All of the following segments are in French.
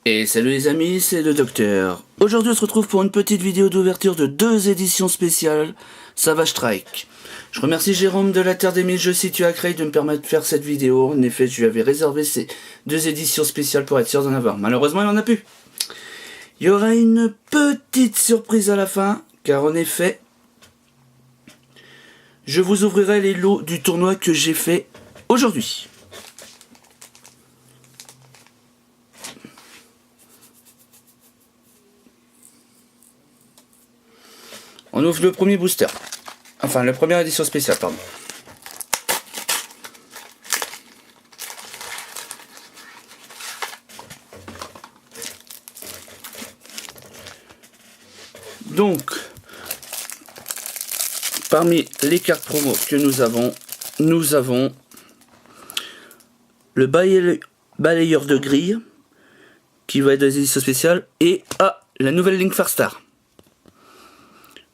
Et salut les amis, c'est le docteur. Aujourd'hui on se retrouve pour une petite vidéo d'ouverture de 2 éditions spéciales Savage Strike. Je remercie Jérôme de la Terre des Mille Jeux situé à Creil de me permettre de faire cette vidéo. En effet, je lui avais réservé ces 2 éditions spéciales pour être sûr d'en avoir. Malheureusement, il n'en a plus. Il y aura une petite surprise à la fin, car en effet, je vous ouvrirai les lots du tournoi que j'ai fait aujourd'hui. On ouvre le premier booster. Enfin, la première édition spéciale, pardon. Donc, parmi les cartes promo que nous avons le balayeur de grille, qui va être des éditions spéciales, et la nouvelle Link Farstar.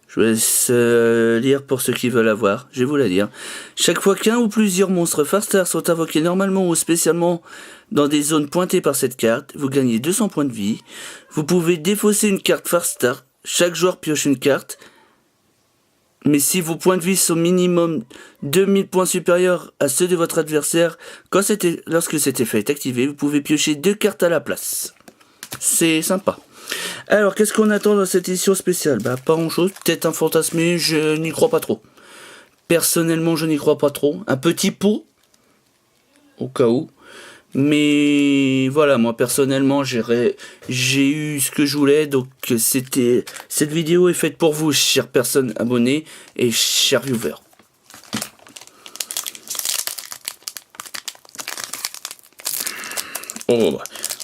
Je vous laisse lire pour ceux qui veulent la voir, je vais vous la dire. Chaque fois qu'un ou plusieurs monstres Farstar sont invoqués normalement ou spécialement dans des zones pointées par cette carte, vous gagnez 200 points de vie. Vous pouvez défausser une carte Farstar, chaque joueur pioche une carte. Mais si vos points de vie sont minimum 2000 points supérieurs à ceux de votre adversaire, lorsque cet effet est activé, vous pouvez piocher 2 cartes à la place. C'est sympa. Alors, qu'est-ce qu'on attend dans cette édition spéciale? Pas grand-chose, peut-être un fantasmé, je n'y crois pas trop. Personnellement, je n'y crois pas trop. Un petit pot, au cas où. Mais voilà, moi personnellement, j'ai eu ce que je voulais, donc cette vidéo est faite pour vous, chères personnes abonnées et chers viewers.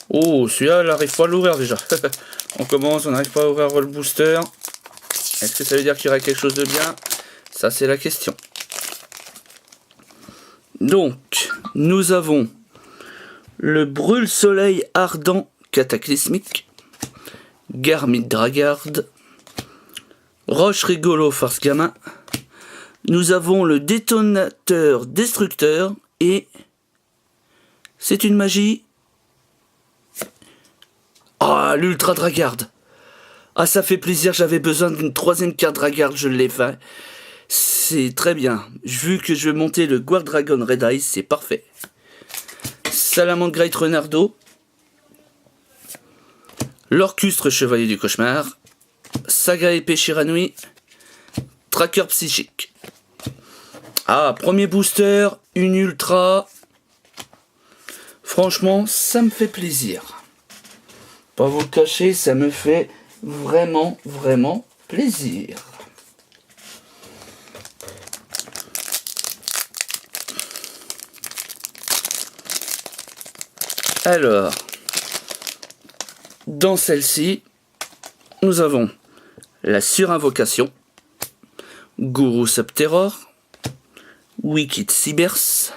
Oh, celui-là, il n'arrive pas à l'ouvrir déjà. On commence, on n'arrive pas à ouvrir le booster. Est-ce que ça veut dire qu'il y aura quelque chose de bien? Ça, c'est la question. Donc, nous avons le brûle-soleil ardent cataclysmique, Garmit Dragard, Roche rigolo farce gamin. Nous avons le détonateur destructeur et c'est une magie. L'ultra Dragard. Ça fait plaisir, j'avais besoin d'une 3e carte Dragard, je l'ai fait. C'est très bien. Vu que je vais monter le Guard Dragon Red Eyes, c'est parfait. Salamandre Great Renardo, l'Orcustre Chevalier du Cauchemar, Saga Épée Shiranui, Tracker Psychique. Premier booster, une ultra. Franchement, ça me fait plaisir. Pas vous le cacher, ça me fait vraiment, vraiment plaisir. Alors, dans celle-ci, nous avons la surinvocation, Guru Subterror, Wicked Cybers,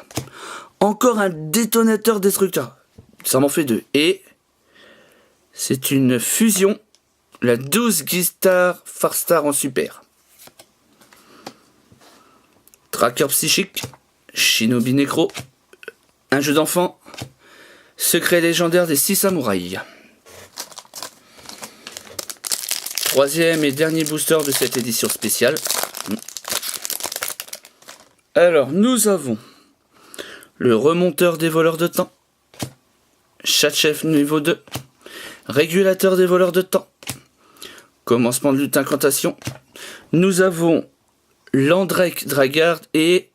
encore un détonateur destructeur, ça m'en fait 2, et c'est une fusion, la 12 Gistar Farstar en super. Tracker Psychique, Shinobi Necro, un jeu d'enfant, Secret légendaire des 6 samouraïs. 3e et dernier booster de cette édition spéciale. Alors, nous avons le remonteur des voleurs de temps, Chat-chef niveau 2, régulateur des voleurs de temps, commencement de lutte incantation. Nous avons l'Andrek Dragard et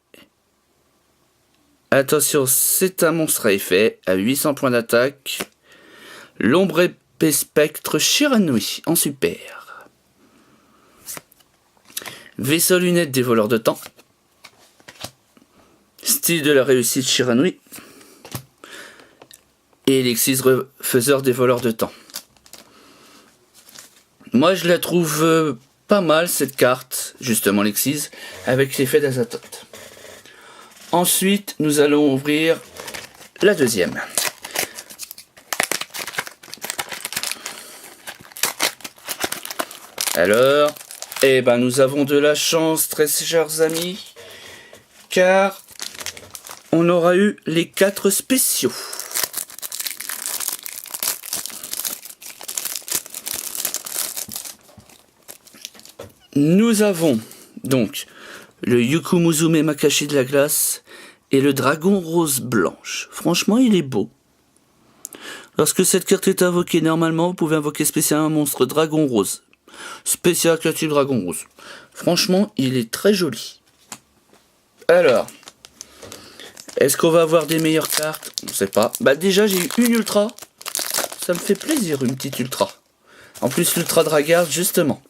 attention, c'est un monstre à effet, à 800 points d'attaque. L'ombre épée spectre Shiranui en super. Vaisseau lunette des voleurs de temps. Style de la réussite Shiranui. Et l'Exis faiseur des voleurs de temps. Moi je la trouve pas mal cette carte, justement l'Exis, avec l'effet d'Azathoth. Ensuite, nous allons ouvrir la 2e. Alors, nous avons de la chance, très chers amis, car on aura eu les 4 spéciaux. Nous avons donc le Yukumuzume Makashi de la glace et le dragon rose blanche. Franchement, il est beau. Lorsque cette carte est invoquée, normalement, vous pouvez invoquer spécialement un monstre dragon rose. Spécial créature dragon rose. Franchement, il est très joli. Alors, est-ce qu'on va avoir des meilleures cartes? On ne sait pas. Bah déjà, j'ai eu une ultra. Ça me fait plaisir, une petite ultra. En plus, l'ultra Dragard, justement.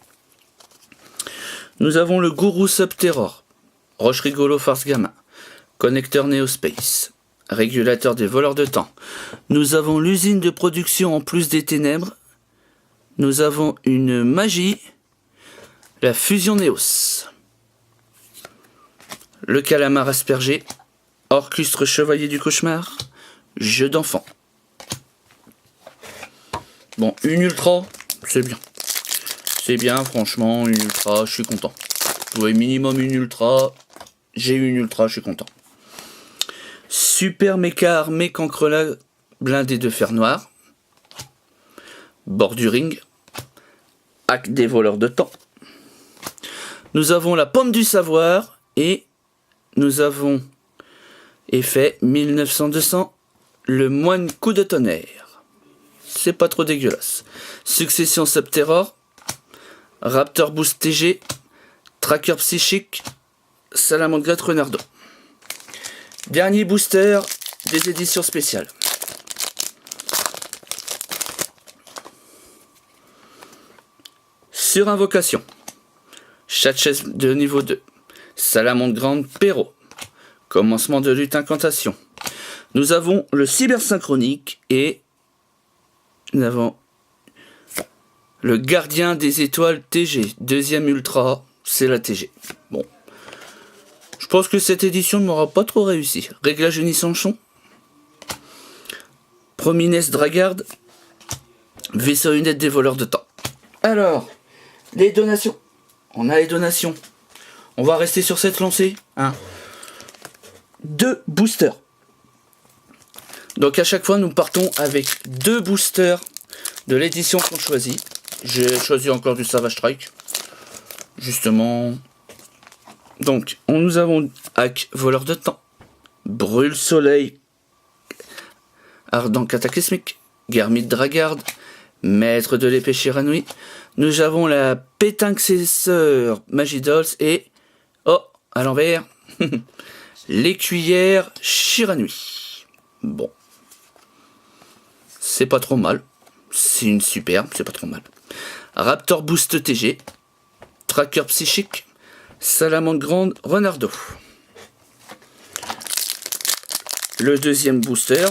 Nous avons le Gourou Subterror, Roche Rigolo Force Gamma, Connecteur Neospace, Régulateur des voleurs de temps. Nous avons l'usine de production en plus des ténèbres. Nous avons une magie, la fusion Néos. Le calamar aspergé, Orchestre Chevalier du Cauchemar, jeu d'enfant. Bon, une ultra, c'est bien. C'est bien, franchement, une ultra, je suis content. Ouais, minimum une ultra, j'ai eu une ultra, je suis content. Super méca armé cancrelat blindé de fer noir. Bord du ring. Hack des voleurs de temps. Nous avons la pomme du savoir et nous avons effet 1900-200, le moine coup de tonnerre. C'est pas trop dégueulasse. Succession Subterror, Raptor Boost TG, Tracker Psychique, Salamandre Renardo. Dernier booster des éditions spéciales. Sur invocation, Chatchès de niveau 2, Salamandre Grande Perrault, commencement de lutte incantation. Nous avons le cybersynchronique et nous avons le gardien des étoiles TG, deuxième ultra, c'est la TG. Bon, je pense que cette édition ne m'aura pas trop réussi. Réglage Unisanchon, Promines Dragard, vaisseau lunette des voleurs de temps. Alors, les donations. On a les donations. On va rester sur cette lancée. 2 boosters. Donc à chaque fois, nous partons avec 2 boosters de l'édition qu'on choisit. J'ai choisi encore du Savage Strike. Justement. Donc, nous avons Hack, voleur de temps. Brûle soleil. Ardent cataclysmique. Garmite Dragard. Maître de l'épée Shiranui. Nous avons la pétinxesseur Magidolls et... Oh, à l'envers. L'écuyère Shiranui. Bon. C'est pas trop mal. C'est une superbe, c'est pas trop mal. Raptor Boost TG. Tracker Psychique. Salamandre Grande Renardo. Le deuxième booster.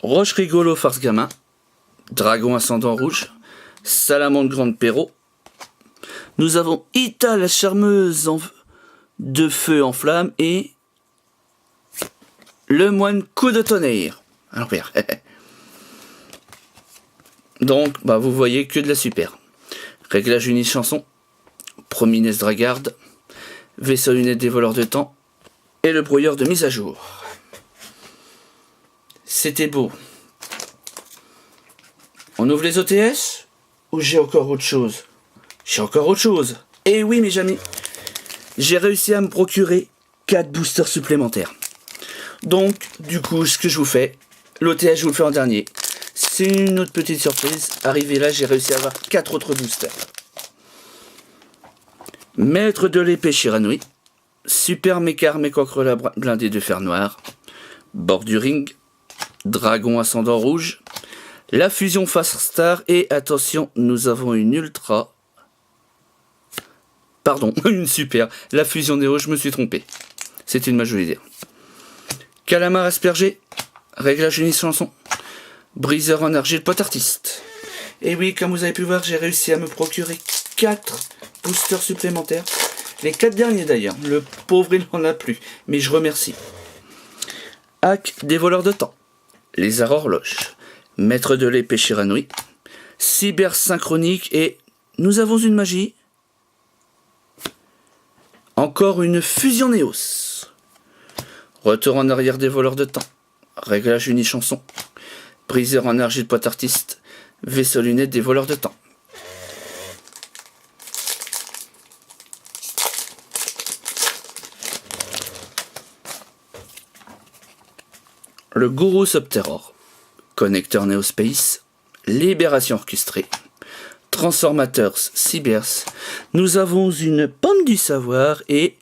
Roche Rigolo Farce Gamin. Dragon Ascendant Rouge. Salamandre Grande Perrault. Nous avons Ita la charmeuse de feu en flamme et le moine coup de tonnerre. À l'envers. Donc, bah, vous voyez que de la super. Réglage Unichanson, Promines Dragard, vaisseau lunette des voleurs de temps et le brouilleur de mise à jour. C'était beau. On ouvre les OTS ou j'ai encore autre chose? J'ai encore autre chose. Et oui, mes amis, j'ai réussi à me procurer 4 boosters supplémentaires. Donc, du coup, ce que je vous fais, l'OTS, je vous le fais en dernier. C'est une autre petite surprise. Arrivé là, j'ai réussi à avoir 4 autres boosters. Maître de l'épée Shiranui. Super méca mécancrelat blindé de fer noir. Bord du ring. Dragon ascendant rouge. La fusion Fast Star. Et attention, nous avons une ultra. Pardon, une super. La fusion Néo, je me suis trompé. C'est une magie dire. Calamar aspergé. Réglage Unichanson. Briseur en argile pot artiste. Et oui, comme vous avez pu voir, j'ai réussi à me procurer 4 boosters supplémentaires. Les 4 derniers d'ailleurs. Le pauvre, il n'en a plus. Mais je remercie. Hack des voleurs de temps. Lézard horloge. Maître de l'épée Shiranui. Cyber synchronique. Et nous avons une magie. Encore une fusion Néos. Retour en arrière des voleurs de temps. Réglage Unichanson. briseur en argile pointe artiste, vaisseau lunettes des voleurs de temps. Le Gourou Subterror, connecteur Neospace, Libération orchestrée, Transformateurs Cybers, nous avons une pomme du savoir et...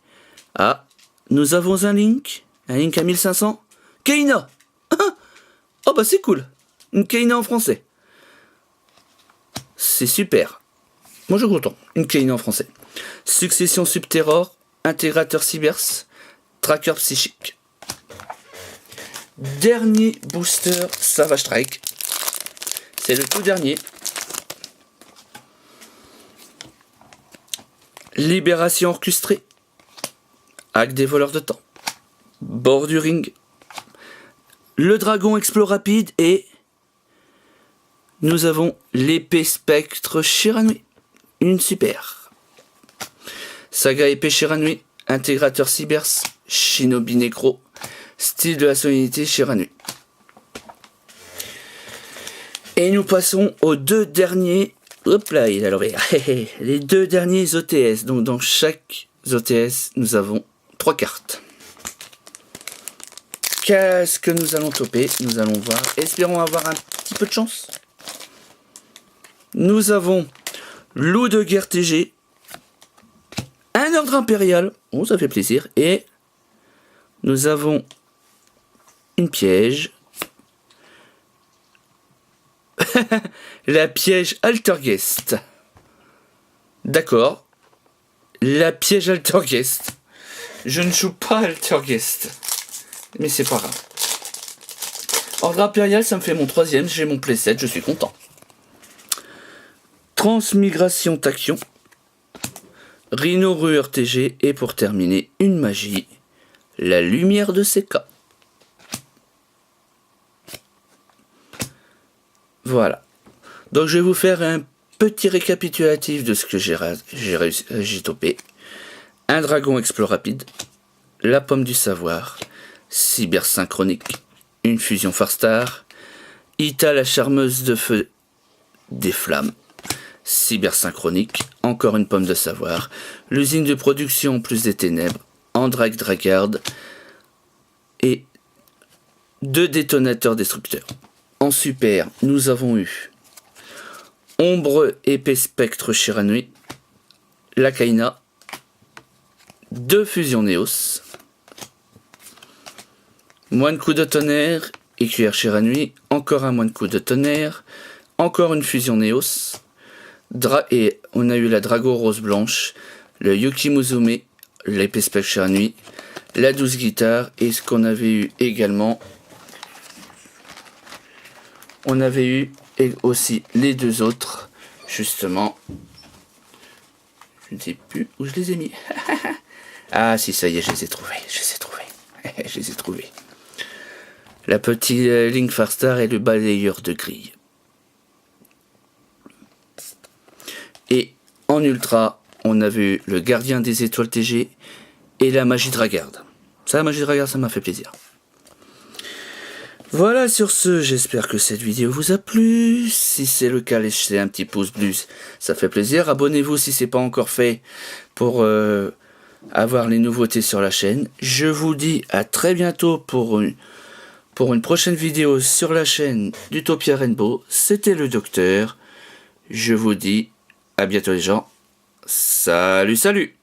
Ah, nous avons un Link à 1500, Keina. Oh bah c'est cool, une Keina en français. C'est super. Moi je suis content, une Keina en français. Succession Subterror, Intégrateur Cybers, Tracker Psychique. Dernier booster Savage Strike. C'est le tout dernier. Libération orchestrée. Hack des voleurs de temps. Bord du ring. Le dragon explore rapide et... Nous avons l'épée spectre Shiranui. Une super. Saga épée Shiranui. Intégrateur Cybers. Shinobi Necro. Style de la solennité Shiranui. Et nous passons aux deux derniers. Hop là, il a l'envers. Les deux derniers OTS. Donc dans chaque OTS, nous avons 3 cartes. Qu'est-ce que nous allons toper? Nous allons voir. Espérons avoir un petit peu de chance. Nous avons Loup de guerre TG. Un ordre impérial. Oh, ça fait plaisir. Et nous avons une piège. La piège Altergeist. D'accord. La piège Altergeist. Je ne joue pas Altergeist. Mais c'est pas grave. Ordre impérial, ça me fait mon 3e. J'ai mon playset, je suis content. Transmigration Tachyon. Rhino Rueur TG. Et pour terminer, une magie. La lumière de Seka. Voilà. Donc je vais vous faire un petit récapitulatif de ce que j'ai topé. Un dragon explore rapide. La pomme du savoir. Cybersynchronique. Une fusion Farstar. Ita la charmeuse de feu des flammes. Cybersynchronique. Encore une pomme de savoir. L'usine de production plus des ténèbres. Andrake Dragard. Et 2 détonateurs destructeurs. En super, nous avons eu Ombre épée spectre Shiranui, la Kaina, 2 fusions Néos, moine coup de tonnerre, écuyer Shiranui, encore un moine coup de tonnerre, encore une fusion Néos, et on a eu la Drago rose blanche, le Yuki Muzume, l'épée spectre Shiranui, la 12 guitare, et ce qu'on avait eu également... On avait eu aussi les 2 autres, justement. Je ne sais plus où je les ai mis. Ah si, ça y est, je les ai trouvés. Je les ai trouvés. La petite Link Farstar et le balayeur de grille. Et en ultra, on a vu le gardien des étoiles TG et la magie Dragard. Ça, la magie Dragard, ça m'a fait plaisir. Voilà, sur ce, j'espère que cette vidéo vous a plu. Si c'est le cas, laissez un petit pouce bleu, ça fait plaisir. Abonnez-vous si ce n'est pas encore fait pour avoir les nouveautés sur la chaîne. Je vous dis à très bientôt pour une prochaine vidéo sur la chaîne d'Utopia Rainbow. C'était le docteur. Je vous dis à bientôt les gens. Salut, salut!